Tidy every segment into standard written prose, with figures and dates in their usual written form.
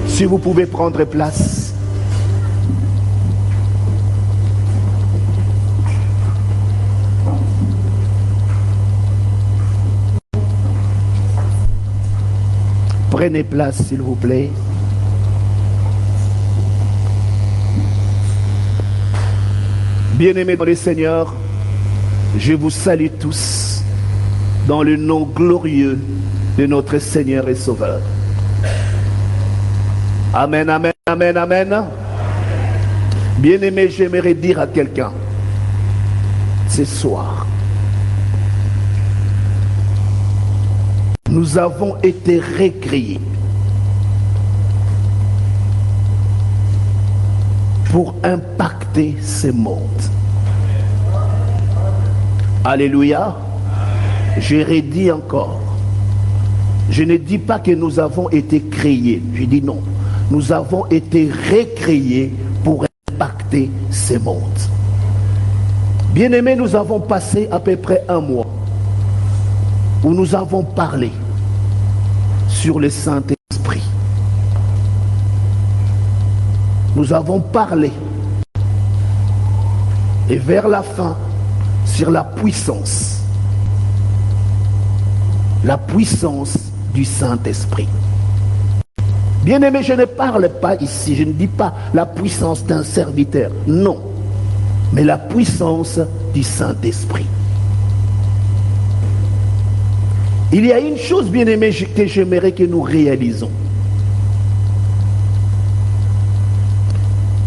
Si vous pouvez prendre place. Prenez place, s'il vous plaît. Bien-aimés dans le Seigneur, je vous salue tous dans le nom glorieux de notre Seigneur et Sauveur. Amen, amen, amen, amen. Bien-aimé, j'aimerais dire à quelqu'un, ce soir, nous avons été recréés pour impacter ce monde. Alléluia. Je redis encore. Je ne dis pas que nous avons été créés. Je dis non. Nous avons été recréés pour impacter ce monde. Bien-aimés, nous avons passé à peu près un mois où nous avons parlé sur le Saint-Esprit. Nous avons parlé, et vers la fin, sur la puissance du Saint-Esprit. Bien-aimé, je ne parle pas ici, je ne dis pas la puissance d'un serviteur, non, mais la puissance du Saint-Esprit. Il y a une chose, bien-aimé, que j'aimerais que nous réalisons.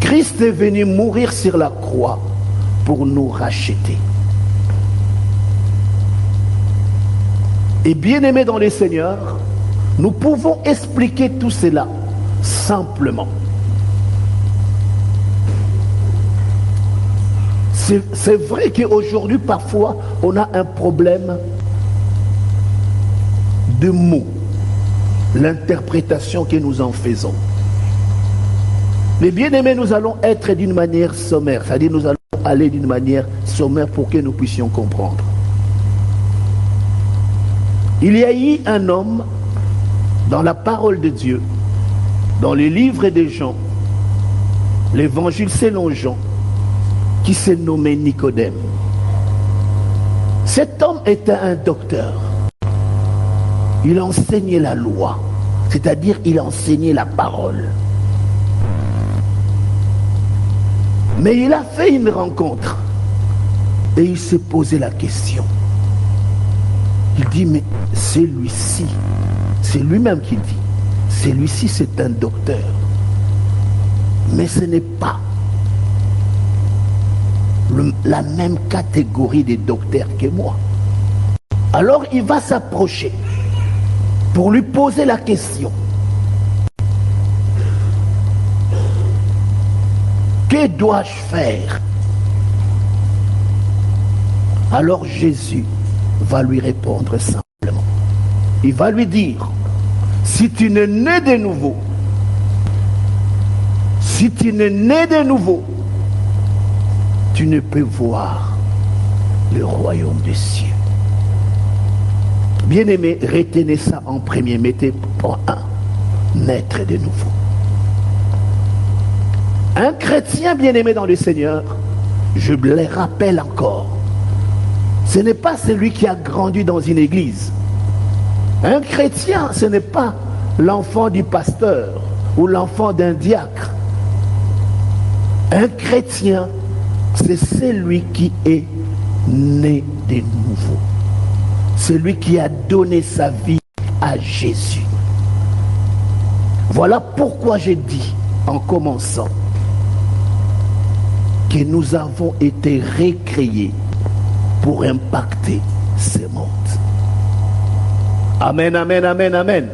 Christ est venu mourir sur la croix pour nous racheter. Et bien-aimés dans le Seigneur, nous pouvons expliquer tout cela simplement. C'est vrai qu'aujourd'hui, parfois, on a un problème de mots, l'interprétation que nous en faisons. Mais bien aimés, nous allons être d'une manière sommaire, c'est-à-dire nous allons aller d'une manière sommaire pour que nous puissions comprendre. Il y a eu un homme dans la parole de Dieu, dans les livres des Jean, l'évangile selon Jean, qui s'est nommé Nicodème. Cet homme était un docteur. Il enseignait la loi, c'est-à-dire il enseignait la parole. Mais il a fait une rencontre et il s'est posé la question. Il dit, mais celui-ci, c'est lui-même qui dit, celui-ci c'est un docteur, mais ce n'est pas la même catégorie de docteurs que moi. Alors il va s'approcher pour lui poser la question. Que dois-je faire? Alors Jésus va lui répondre simplement. Il va lui dire, si tu n'es né de nouveau, si tu n'es né de nouveau, tu ne peux voir le royaume des cieux. Bien-aimés, retenez ça en premier, mettez point 1, naître de nouveau. Un chrétien bien-aimé dans le Seigneur, je le rappelle encore, ce n'est pas celui qui a grandi dans une église. Un chrétien, ce n'est pas l'enfant du pasteur ou l'enfant d'un diacre. Un chrétien, c'est celui qui est né de nouveau. Celui qui a donné sa vie à Jésus. Voilà pourquoi j'ai dit en commençant que nous avons été recréés pour impacter ce monde. Amen, amen, amen, amen.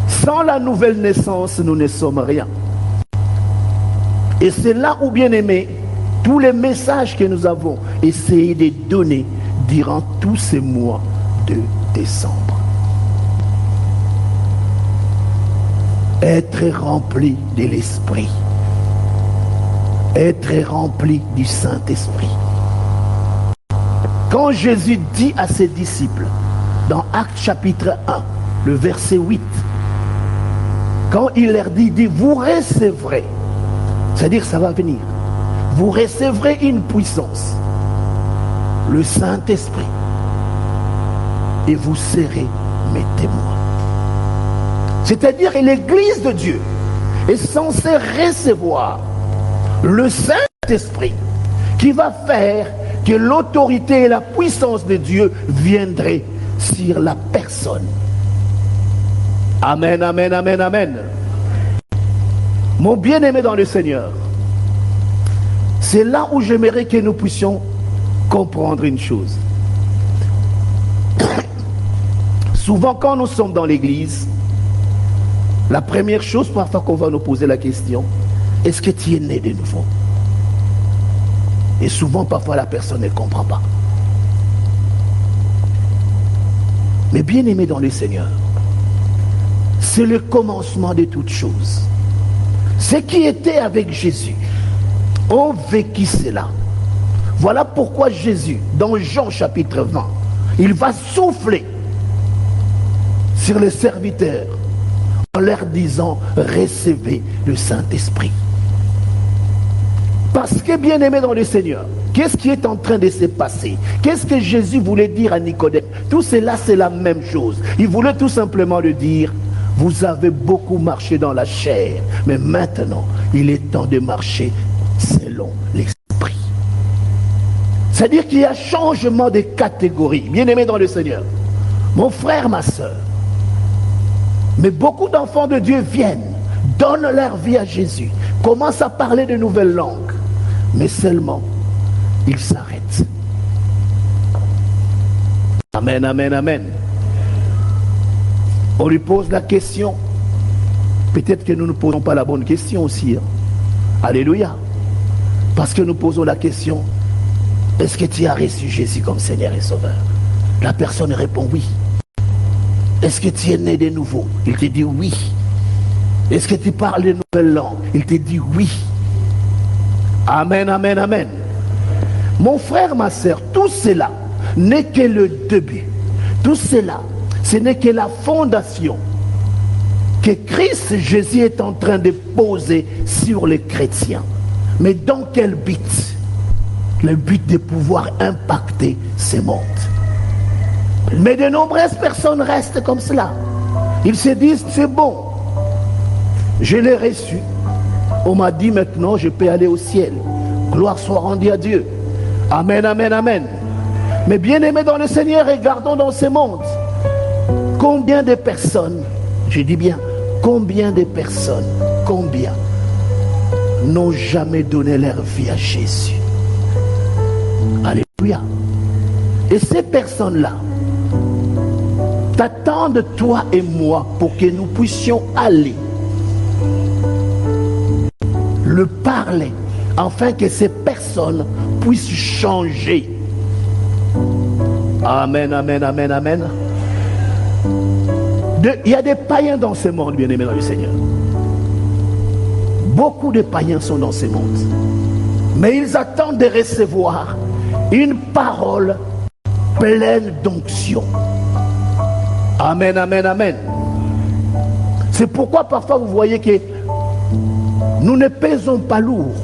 Sans la nouvelle naissance, nous ne sommes rien. Et c'est là où, bien aimé, tous les messages que nous avons essayé de donner durant tous ces mois de décembre. Être rempli de l'Esprit. Être rempli du Saint-Esprit. Quand Jésus dit à ses disciples, dans Actes chapitre 1, le verset 8, quand il leur dit, vous recevrez, c'est-à-dire ça va venir, vous recevrez une puissance, le Saint-Esprit, et vous serez mes témoins. C'est-à-dire que l'Église de Dieu est censée recevoir le Saint-Esprit qui va faire que l'autorité et la puissance de Dieu viendraient sur la personne. Amen, amen, amen, amen. Mon bien-aimé dans le Seigneur, c'est là où j'aimerais que nous puissions comprendre une chose. Souvent quand nous sommes dans l'église, la première chose parfois qu'on va nous poser la question, est-ce que tu es né de nouveau? Et souvent parfois la personne ne comprend pas. Mais bien aimé dans le Seigneur, c'est le commencement de toutes choses. Ceux qui étaient avec Jésus ont vécu cela. Voilà pourquoi Jésus, dans Jean chapitre 20, il va souffler sur les serviteurs en leur disant, recevez le Saint-Esprit. Parce que bien aimé dans le Seigneur, qu'est-ce qui est en train de se passer? Qu'est-ce que Jésus voulait dire à Nicodème? Tout cela c'est la même chose. Il voulait tout simplement le dire, vous avez beaucoup marché dans la chair, mais maintenant il est temps de marcher selon l'Esprit. C'est-à-dire qu'il y a changement de catégorie. Bien aimé dans le Seigneur, mon frère, ma soeur, mais beaucoup d'enfants de Dieu viennent, donnent leur vie à Jésus, commencent à parler de nouvelles langues, mais seulement ils s'arrêtent. Amen, amen, amen. On lui pose la question, peut-être que nous ne posons pas la bonne question aussi. Alléluia. Parce que nous posons la question, est-ce que tu as reçu Jésus comme Seigneur et Sauveur? La personne répond oui. Est-ce que tu es né de nouveau? Il te dit oui. Est-ce que tu parles de nouvelles langues? Il te dit oui. Amen, amen, amen. Mon frère, ma soeur, tout cela n'est que le début. Tout cela, ce n'est que la fondation que Christ Jésus est en train de poser sur les chrétiens. Mais dans quel but? Le but de pouvoir impacter ce monde. Mais de nombreuses personnes restent comme cela. Ils se disent, c'est bon, je l'ai reçu. On m'a dit maintenant, je peux aller au ciel. Gloire soit rendue à Dieu. Amen, amen, amen. Mais bien aimés dans le Seigneur, regardons dans ce monde. Combien de personnes, je dis bien, combien de personnes, combien n'ont jamais donné leur vie à Jésus? Alléluia. Et ces personnes-là t'attendent, toi et moi, pour que nous puissions aller le parler, afin que ces personnes puissent changer. Amen, amen, amen, amen. Il y a des païens dans ce monde, bien-aimés dans le Seigneur. Beaucoup de païens sont dans ce monde. Mais ils attendent de recevoir une parole pleine d'onction. Amen, amen, amen. C'est pourquoi parfois vous voyez que nous ne pèsons pas lourd.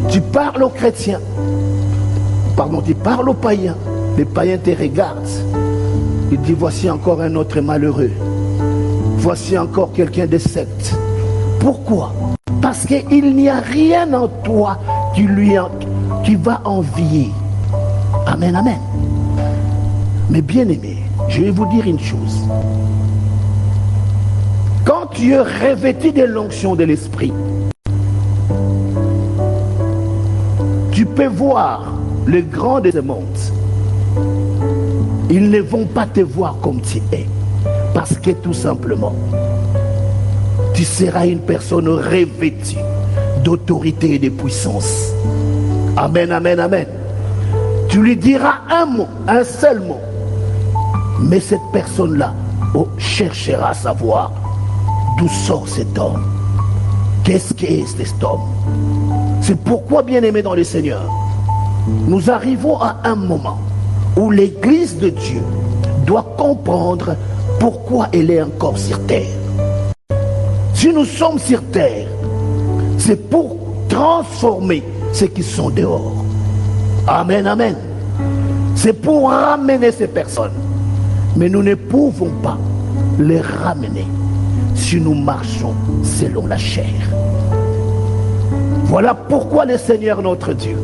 Tu parles aux chrétiens, pardon, tu parles aux païens, les païens te regardent. Ils disent, voici encore un autre malheureux. Voici encore quelqu'un de secte. Pourquoi? Parce qu'il n'y a rien en toi qui va envier. Amen, amen. Mais bien aimé, je vais vous dire une chose. Quand tu es revêtu de l'onction de l'Esprit, tu peux voir les grands de ce monde. Ils ne vont pas te voir comme tu es. Parce que tout simplement, tu seras une personne revêtue d'autorité et de puissance. Amen, amen, amen. Tu lui diras un mot, un seul mot. Mais cette personne-là cherchera à savoir d'où sort cet homme. Qu'est-ce qu'est cet homme? C'est pourquoi, bien aimé dans le Seigneur, nous arrivons à un moment où l'Église de Dieu doit comprendre pourquoi elle est encore sur terre. Si nous sommes sur terre, c'est pour transformer ceux qui sont dehors. Amen, amen. C'est pour ramener ces personnes. Mais nous ne pouvons pas les ramener si nous marchons selon la chair. Voilà pourquoi le Seigneur notre Dieu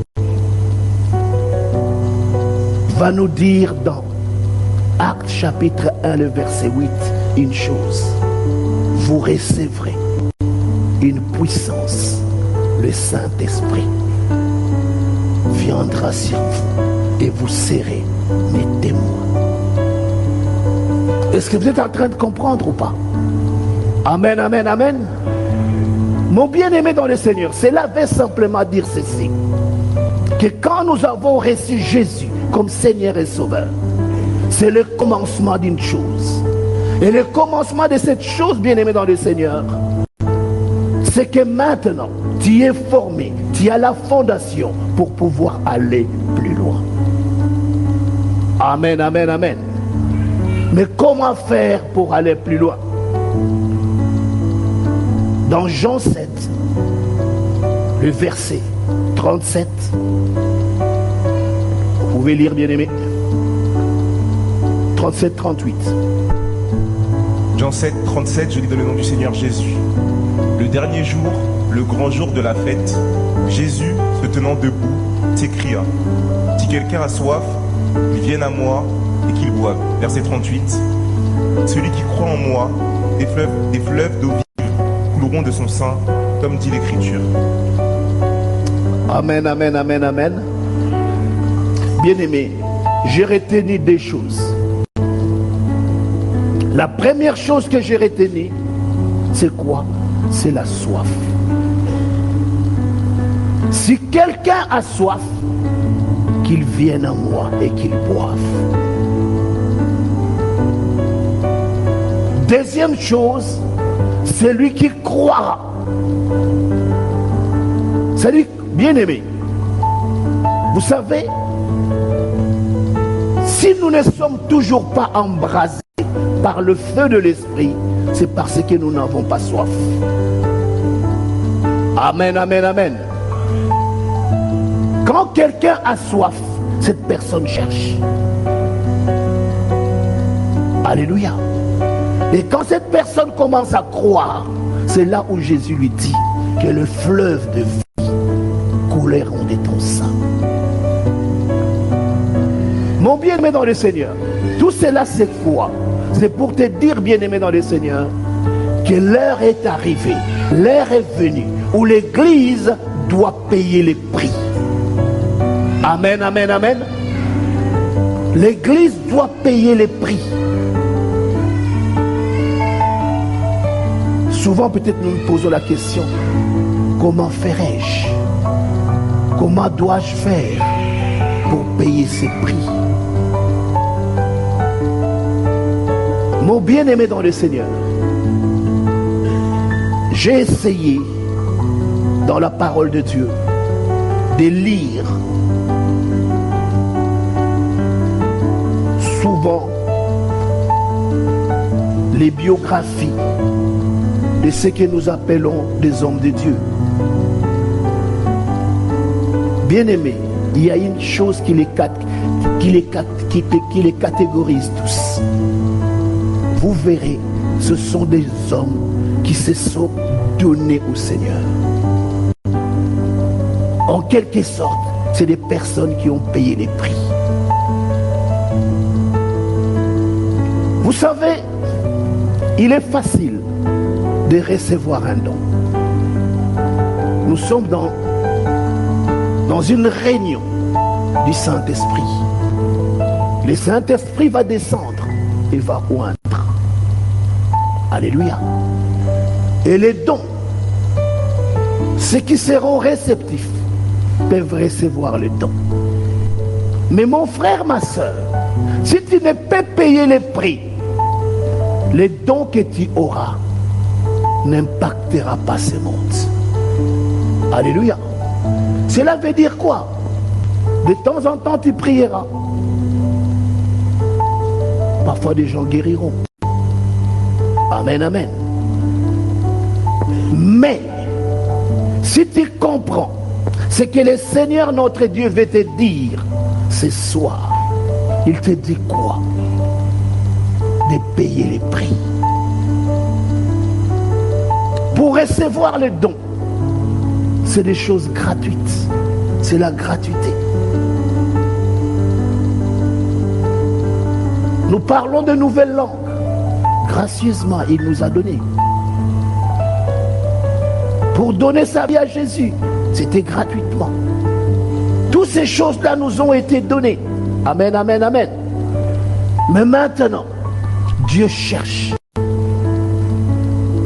va nous dire dans Actes chapitre 1, le verset 8, une chose. Vous recevrez une puissance, le Saint-Esprit viendra sur vous et vous serez mes témoins. Est-ce que vous êtes en train de comprendre ou pas? Amen, amen, amen. Mon bien-aimé dans le Seigneur, cela veut simplement dire ceci, que quand nous avons reçu Jésus comme Seigneur et Sauveur, c'est le commencement d'une chose. Et le commencement de cette chose, bien-aimé dans le Seigneur, c'est que maintenant, tu es formé, tu as la fondation pour pouvoir aller plus loin. Amen, amen, amen. Mais comment faire pour aller plus loin? Dans Jean 7, le verset 37, vous pouvez lire, bien-aimé. 37-38. Jean 7, 37, je lis dans le nom du Seigneur Jésus. Le dernier jour, le grand jour de la fête, Jésus, se tenant debout, s'écria: si quelqu'un a soif, qu'il vienne à moi et qu'il boive. Verset 38. Celui qui croit en moi, des fleuves d'eau vive couleront de son sein, comme dit l'Écriture. Amen, amen, amen, amen. Bien-aimé, j'ai retenu des choses. La première chose que j'ai retenue, c'est quoi? C'est la soif. Si quelqu'un a soif, qu'il vienne à moi et qu'il boive. Deuxième chose, celui qui croira. Celui, bien-aimé, vous savez, si nous ne sommes toujours pas embrasés par le feu de l'esprit, c'est parce que nous n'avons pas soif. Amen, amen, amen. Quand quelqu'un a soif, cette personne cherche. Alléluia. Et quand cette personne commence à croire, c'est là où Jésus lui dit que le fleuve de vie couleront de ton sang. Mon bien-aimé dans le Seigneur, tout cela c'est quoi? C'est pour te dire, bien-aimé dans le Seigneur, que l'heure est arrivée, l'heure est venue où l'Église doit payer les prix. Amen, amen, amen. L'Église doit payer les prix. Souvent peut-être nous nous posons la question, comment ferai-je? Comment dois-je faire pour payer ces prix? Mon bien-aimé dans le Seigneur, j'ai essayé dans la parole de Dieu de lire souvent les biographies de ce que nous appelons des hommes de Dieu. Bien-aimés, il y a une chose qui les catégorise tous. Vous verrez, ce sont des hommes qui se sont donnés au Seigneur. En quelque sorte, c'est des personnes qui ont payé les prix. Vous savez, il est facile de recevoir un don. Nous sommes dans une réunion du Saint-Esprit. Le Saint-Esprit va descendre et va oindre. Alléluia. Et les dons, ceux qui seront réceptifs peuvent recevoir les dons. Mais mon frère, ma soeur, si tu ne peux payer les prix, les dons que tu auras n'impactera pas ce monde. Alléluia. Cela veut dire quoi? De temps en temps, tu prieras. Parfois, des gens guériront. Amen, amen. Mais, si tu comprends ce que le Seigneur notre Dieu veut te dire ce soir, il te dit quoi? De payer les prix. Pour recevoir le don, c'est des choses gratuites. C'est la gratuité. Nous parlons de nouvelles langues. Gracieusement, il nous a donné. Pour donner sa vie à Jésus, c'était gratuitement. Toutes ces choses-là nous ont été données. Amen, amen, amen. Mais maintenant, Dieu cherche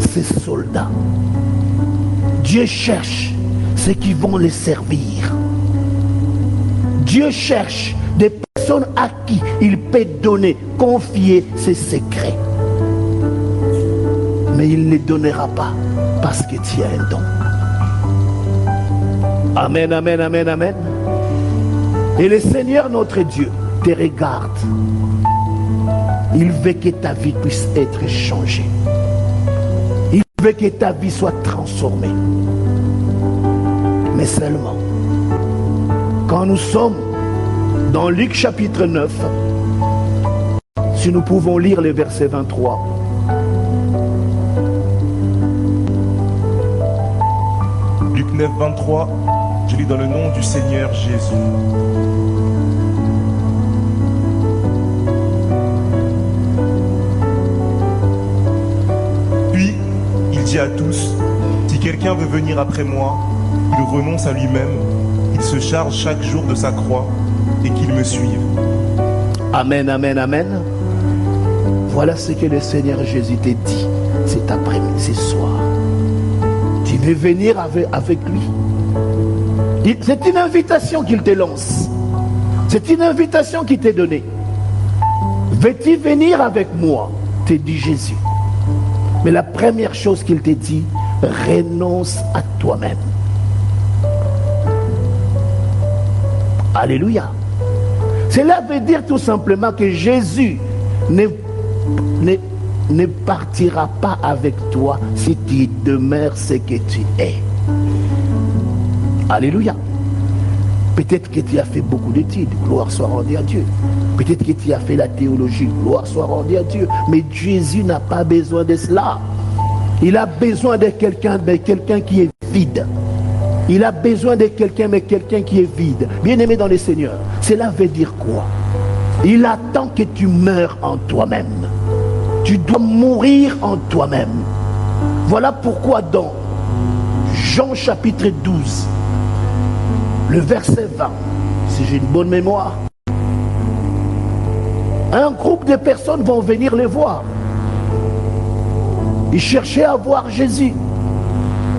ses soldats. Dieu cherche ceux qui vont les servir. Dieu cherche des personnes à qui il peut donner, confier ses secrets. Mais il ne les donnera pas parce que tu as un don. Amen, amen, amen, amen. Et le Seigneur notre Dieu te regarde. Il veut que ta vie puisse être changée. Il veut que ta vie soit transformée. Mais seulement, quand nous sommes dans Luc chapitre 9, si nous pouvons lire le verset 23. Luc 9, 23, je lis dans le nom du Seigneur Jésus. Puis, il dit à tous, si quelqu'un veut venir après moi, il renonce à lui-même, il se charge chaque jour de sa croix et qu'il me suive. Amen, amen, amen. Voilà ce que le Seigneur Jésus t'a dit cet après-midi, ce soir. Tu veux venir avec lui. C'est une invitation qu'il te lance. C'est une invitation qu'il t'a donnée. Veux-tu venir avec moi? Te dit Jésus. Mais la première chose qu'il te dit, renonce à toi-même. Alléluia. Cela veut dire tout simplement que Jésus ne partira pas avec toi si tu demeures ce que tu es. Alléluia. Peut-être que tu as fait beaucoup d'études, gloire soit rendue à Dieu. Peut-être que tu as fait la théologie, gloire soit rendue à Dieu. Mais Jésus n'a pas besoin de cela. Il a besoin de quelqu'un qui est vide. Il a besoin de quelqu'un, mais quelqu'un qui est vide. Bien-aimé dans le Seigneur, cela veut dire quoi? Il attend que tu meurs en toi-même. Tu dois mourir en toi-même. Voilà pourquoi dans Jean chapitre 12, le verset 20, si j'ai une bonne mémoire, un groupe de personnes vont venir les voir. Ils cherchaient à voir Jésus.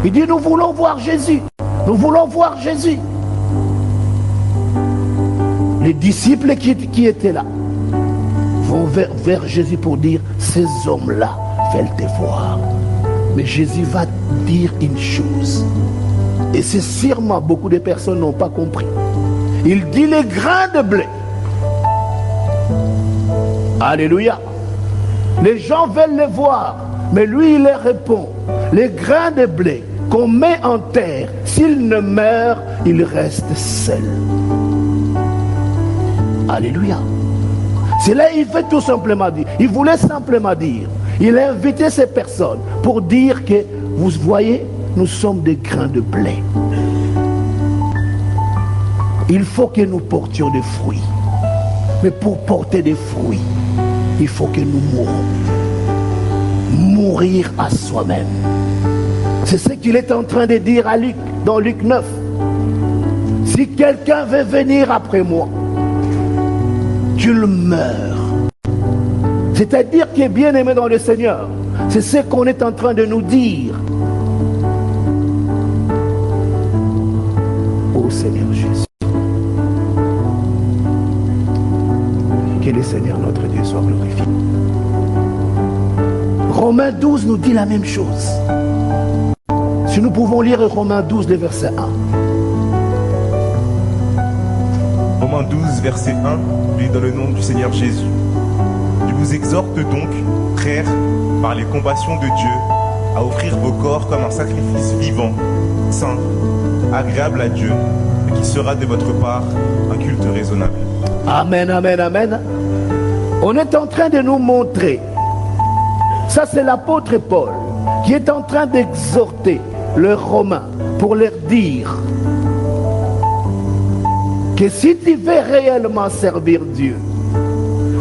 Il dit, nous voulons voir Jésus. Nous voulons voir Jésus. Les disciples qui étaient là vont vers Jésus pour dire, ces hommes-là veulent te voir. Mais Jésus va dire une chose. Et c'est sûrement beaucoup de personnes n'ont pas compris. Il dit les grains de blé. Alléluia. Les gens veulent les voir. Mais lui, il leur répond, les grains de blé qu'on met en terre, s'ils ne meurent, ils restent seuls. Alléluia. C'est là il veut tout simplement dire. Il voulait simplement dire. Il a invité ces personnes pour dire que, vous voyez, nous sommes des grains de blé. Il faut que nous portions des fruits. Mais pour porter des fruits, il faut que nous mourons. Mourir à soi-même. C'est ce qu'il est en train de dire à Luc, dans Luc 9. Si quelqu'un veut venir après moi, qu'il meure. C'est-à-dire qu'il est bien aimé dans le Seigneur. C'est ce qu'on est en train de nous dire. Ô Seigneur Jésus. Que le Seigneur notre Dieu soit glorifié. Romains 12 nous dit la même chose. Si nous pouvons lire Romains 12, le verset 1. Romains 12, verset 1, je lis dans le nom du Seigneur Jésus. Je vous exhorte donc, frères, par les compassions de Dieu, à offrir vos corps comme un sacrifice vivant, saint, agréable à Dieu, et qui sera de votre part un culte raisonnable. Amen, amen, amen. On est en train de nous montrer, ça c'est l'apôtre Paul, qui est en train d'exhorter les Romains pour leur dire que si tu veux réellement servir Dieu,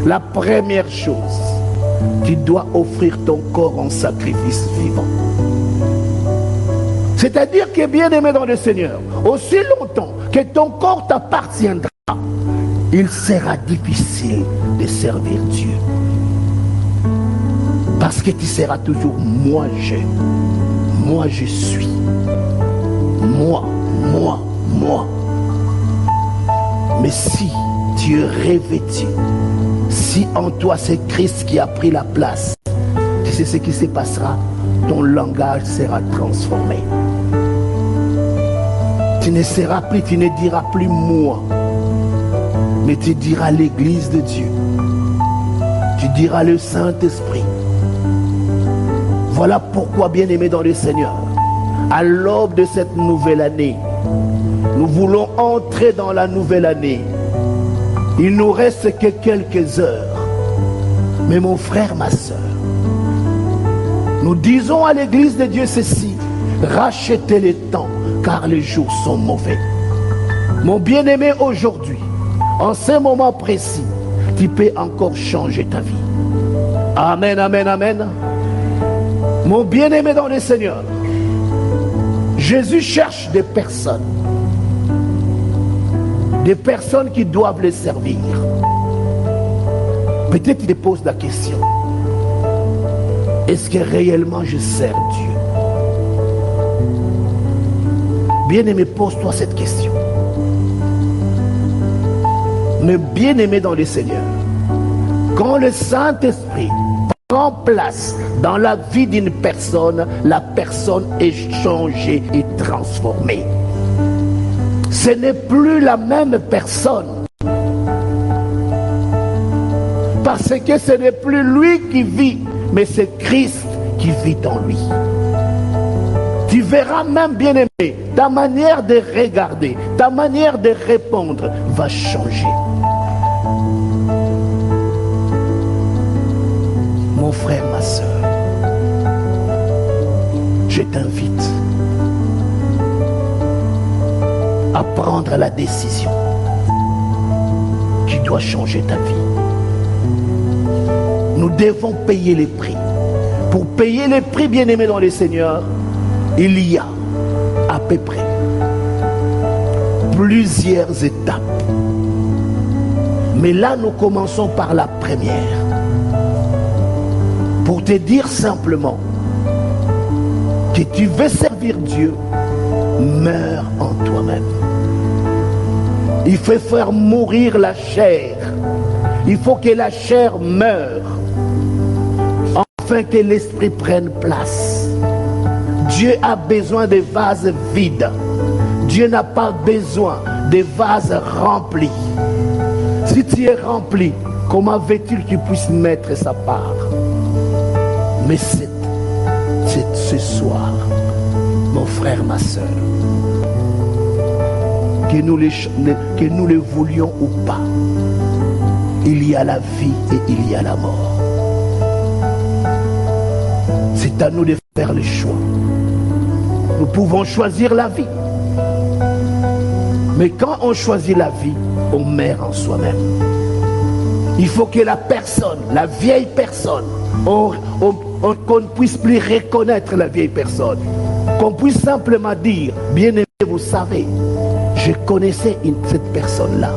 la première chose, tu dois offrir ton corps en sacrifice vivant. C'est-à-dire que, bien-aimé dans le Seigneur, aussi longtemps que ton corps t'appartiendra, il sera difficile de servir Dieu. Parce que tu seras toujours moi je suis. Moi. Mais si tu es revêtu, si en toi c'est Christ qui a pris la place, tu sais ce qui se passera, ton langage sera transformé. Tu ne seras plus, tu ne diras plus moi, mais tu diras l'église de Dieu. Tu diras le Saint-Esprit. Voilà pourquoi, bien-aimés dans le Seigneur, à l'aube de cette nouvelle année, nous voulons entrer dans la nouvelle année. Il nous reste que quelques heures. Mais mon frère, ma soeur, nous disons à l'église de Dieu ceci: rachetez les temps, car les jours sont mauvais. Mon bien-aimé, aujourd'hui, en ce moment précis, tu peux encore changer ta vie. Amen, amen, amen. Mon bien-aimé dans le Seigneur, Jésus cherche des personnes qui doivent les servir. Peut-être il te pose la question: est-ce que réellement je sers Dieu? Bien-aimé, pose-toi cette question. Mais bien-aimé dans le Seigneur, quand le Saint-Esprit prend place dans la vie d'une personne, la personne est changée et transformée. Ce n'est plus la même personne. Parce que ce n'est plus lui qui vit, mais c'est Christ qui vit en lui. Tu verras même, bien-aimé, ta manière de regarder, ta manière de répondre va changer. Mon frère, ma soeur, je t'invite à prendre la décision qui doit changer ta vie. Nous devons payer les prix. Pour payer les prix, bien-aimés dans le Seigneur, il y a à peu près plusieurs étapes. Mais là, nous commençons par la première. Pour te dire simplement que tu veux servir Dieu, meurs en toi-même. Il faut faire mourir la chair. Il faut que la chair meure, afin que l'esprit prenne place. Dieu a besoin de vases vides. Dieu n'a pas besoin de vases remplis. Si tu es rempli, comment veux-tu que tu puisses mettre sa part? Mais c'est ce soir, mon frère, ma soeur, que nous le voulions ou pas, il y a la vie et il y a la mort. C'est à nous de faire le choix. Nous pouvons choisir la vie. Mais quand on choisit la vie, on meurt en soi-même. Il faut que la personne, la vieille personne, qu'on ne puisse plus reconnaître la vieille personne. Qu'on puisse simplement dire: bien-aimé, vous savez, je connaissais cette personne-là.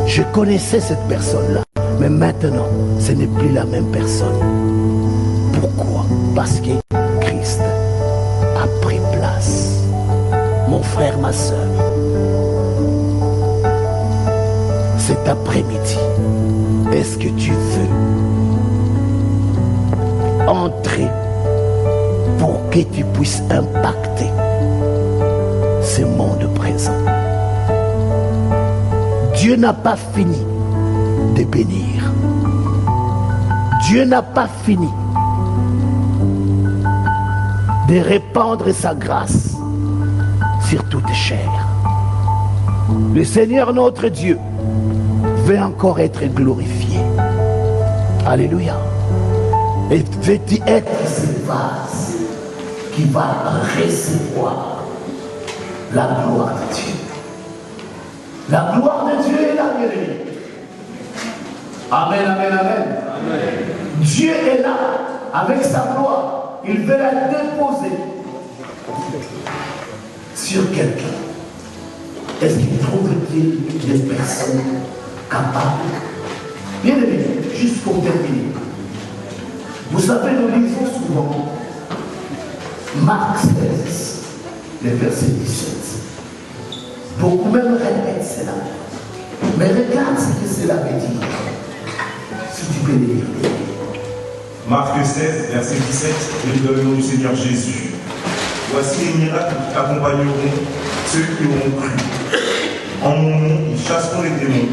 Je connaissais cette personne-là. Mais maintenant, ce n'est plus la même personne. Pourquoi? Parce que Christ a pris place. Mon frère, ma soeur, cet après-midi, est-ce que tu veux entrer pour que tu puisses impacter ce monde présent? Dieu n'a pas fini de bénir. Dieu n'a pas fini de répandre sa grâce sur toute chair. Le Seigneur notre Dieu veut encore être glorifié. Alléluia. Et veux-tu être ce vase qui va recevoir la gloire de Dieu? La gloire de Dieu est là, bien-aimé. Amen, amen, amen. Amen. Dieu est là avec sa gloire. Il veut la déposer sur quelqu'un. Est-ce qu'il trouve-t-il des personnes capables? Bien aimé, juste pour terminer. Vous savez, nous lisons souvent Marc 16, le verset 17. Beaucoup même répètent cela. Mais regarde ce que cela veut dire. Si tu peux le lire. Marc 16, verset 17, je lis dans le nom du Seigneur Jésus. Voici les miracles qui accompagneront ceux qui auront cru. En mon nom, ils chasseront les démons,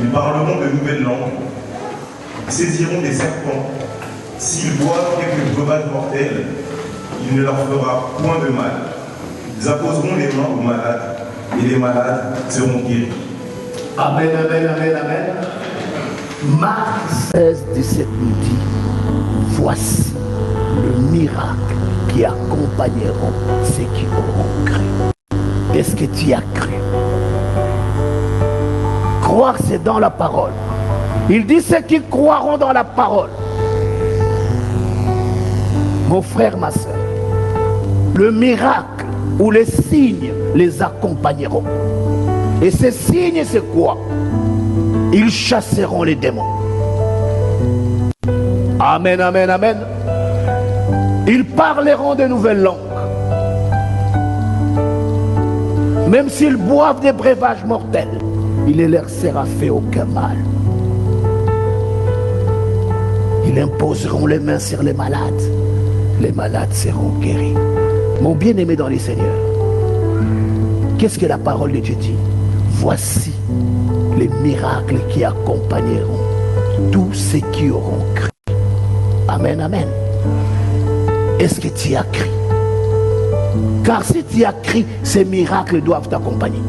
ils parleront de nouvelles langues, ils saisiront des serpents. S'ils boivent quelques breuvages mortels, il ne leur fera point de mal. Ils apposeront les mains aux malades, et les malades seront guéris. Amen, amen, amen, amen. Marc 16, 17 nous dit, voici le miracle qui accompagneront ceux qui auront cru. Est-ce que tu as cru? Croire, c'est dans la parole. Il dit ceux qui croiront dans la parole. Mon frère, ma soeur, le miracle ou les signes les accompagneront. Et ces signes, c'est quoi? Ils chasseront les démons. Amen, amen, amen. Ils parleront de nouvelles langues. Même s'ils boivent des breuvages mortels, il ne leur sera fait aucun mal. Ils imposeront les mains sur les malades. Les malades seront guéris. Mon bien-aimé dans les Seigneurs, qu'est-ce que la parole de Dieu dit? Voici les miracles qui accompagneront tous ceux qui auront cru. Amen, amen. Est-ce que tu as cru? Car si tu as cru, ces miracles doivent t'accompagner.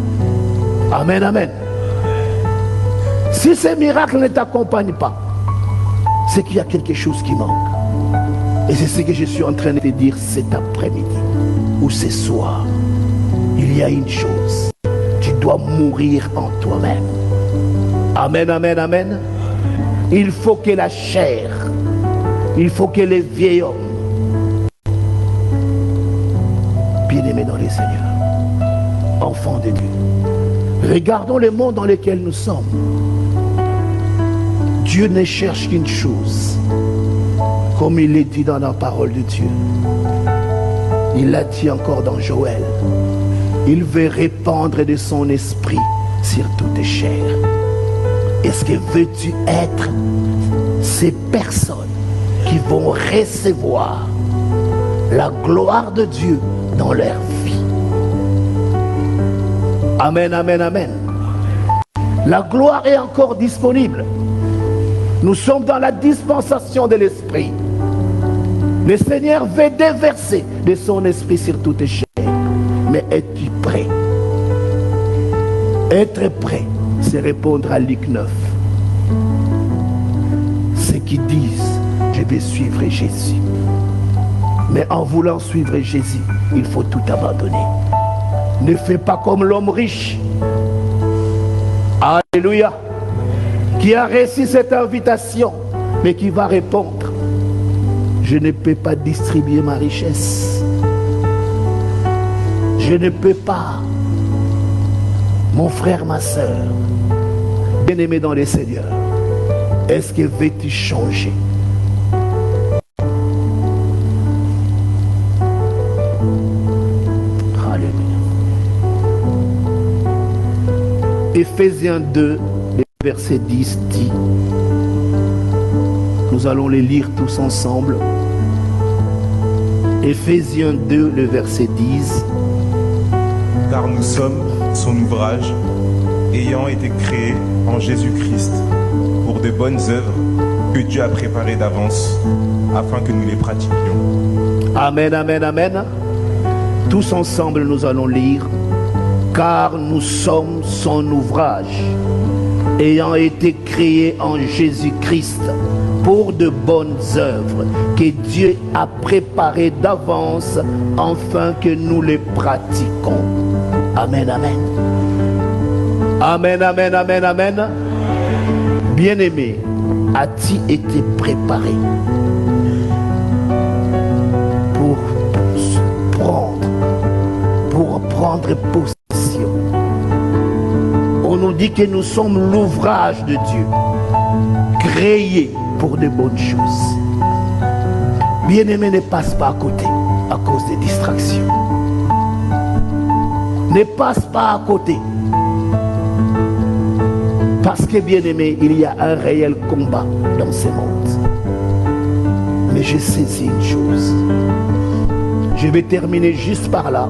Amen, amen. Si ces miracles ne t'accompagnent pas, c'est qu'il y a quelque chose qui manque. Et c'est ce que je suis en train de te dire cet après-midi ou ce soir. Il y a une chose. Tu dois mourir en toi-même. Amen, amen, amen. Il faut que la chair, il faut que les vieils hommes, bien-aimés dans les Seigneurs, enfants de Dieu, regardons le monde dans lequel nous sommes. Dieu ne cherche qu'une chose, comme il est dit dans la parole de Dieu. Il l'a dit encore dans Joël. Il veut répandre de son esprit sur toute chair. Est-ce que veux-tu être ces personnes qui vont recevoir la gloire de Dieu dans leur vie? Amen, amen, amen. La gloire est encore disponible. Nous sommes dans la dispensation de l'esprit. Le Seigneur veut déverser de son esprit sur toute chair. Mais es-tu prêt? Être prêt, c'est répondre à Luc 9. Ceux qui disent, je vais suivre Jésus. Mais en voulant suivre Jésus, il faut tout abandonner. Ne fais pas comme l'homme riche. Alléluia. Qui a reçu cette invitation, mais qui va répondre, je ne peux pas distribuer ma richesse. Je ne peux pas. Mon frère, ma soeur, bien-aimé dans le Seigneur, est-ce que veux-tu changer? Alléluia. Éphésiens 2, verset 10 dit, nous allons les lire tous ensemble. Éphésiens 2, le verset 10. Car nous sommes son ouvrage, ayant été créés en Jésus-Christ pour de bonnes œuvres que Dieu a préparées d'avance afin que nous les pratiquions. Amen, amen, amen. Tous ensemble, nous allons lire. Car nous sommes son ouvrage, ayant été créés en Jésus-Christ pour de bonnes œuvres que Dieu a préparées d'avance afin que nous les pratiquons. Amen, amen. Amen, amen, amen, amen. Bien-aimé, as-tu été préparé pour prendre possession? On nous dit que nous sommes l'ouvrage de Dieu, créé pour de bonnes choses. Bien-aimé, ne passe pas à côté à cause des distractions. Ne passe pas à côté. Parce que, bien-aimé, il y a un réel combat dans ce monde. Mais j'ai saisi une chose. Je vais terminer juste par là.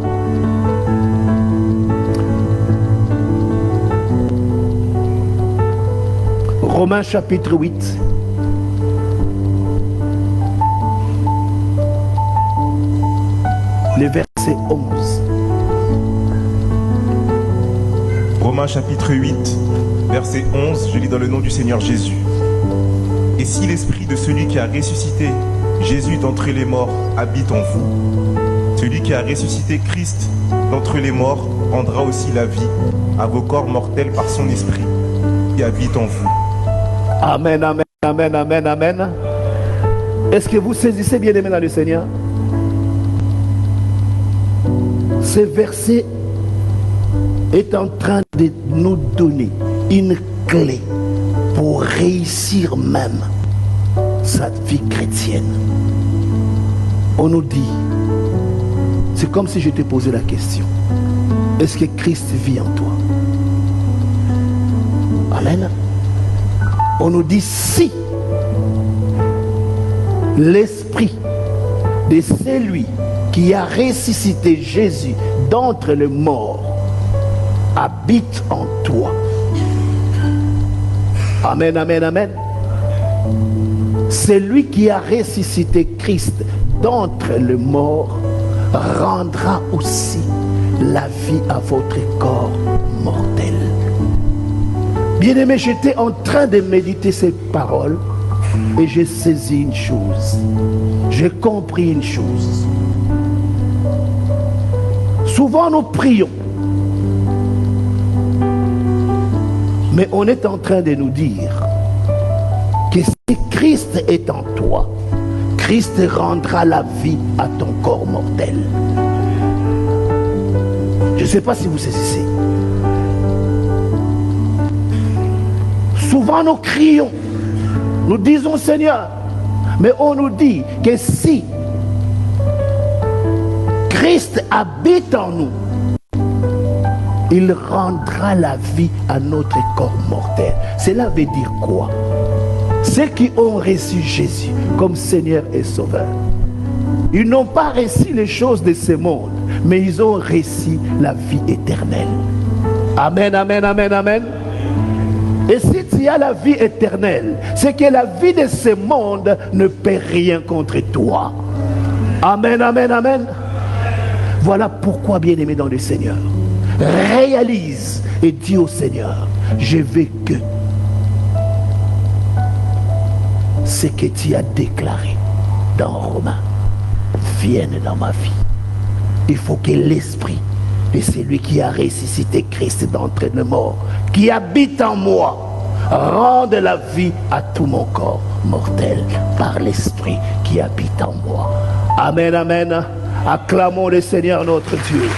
Romains chapitre 8. Le verset 11. Romains chapitre 8, verset 11, je lis dans le nom du Seigneur Jésus. Et si l'esprit de celui qui a ressuscité Jésus d'entre les morts habite en vous, celui qui a ressuscité Christ d'entre les morts rendra aussi la vie à vos corps mortels par son esprit qui habite en vous. Amen, amen, amen, amen, amen. Est-ce que vous saisissez, bien-aimés dans le Seigneur? Ce verset est en train de nous donner une clé pour réussir même sa vie chrétienne. On nous dit, c'est comme si je te posais la question, est-ce que Christ vit en toi? Amen. On nous dit, si l'esprit de celui qui a ressuscité Jésus d'entre les morts habite en toi. Amen, amen, amen. Celui qui a ressuscité Christ d'entre les morts rendra aussi la vie à votre corps mortel. Bien-aimé, j'étais en train de méditer ces paroles et j'ai saisi une chose. J'ai compris une chose. Souvent nous prions, mais on est en train de nous dire que si Christ est en toi, Christ rendra la vie à ton corps mortel. Je ne sais pas si vous saisissez. Souvent nous crions, nous disons Seigneur, mais on nous dit que si Christ habite en nous, il rendra la vie à notre corps mortel. Cela veut dire quoi? Ceux qui ont reçu Jésus comme Seigneur et Sauveur, ils n'ont pas reçu les choses de ce monde, mais ils ont reçu la vie éternelle. Amen, amen, amen, amen. Et si tu as la vie éternelle, c'est que la vie de ce monde ne peut rien contre toi. Amen, amen, amen. Voilà pourquoi, bien-aimé dans le Seigneur, réalise et dis au Seigneur, je veux que ce que tu as déclaré dans Romains vienne dans ma vie. Il faut que l'esprit de celui qui a ressuscité Christ d'entre les morts, qui habite en moi, rende la vie à tout mon corps mortel par l'esprit qui habite en moi. Amen, amen. Acclamons le Seigneur notre Dieu.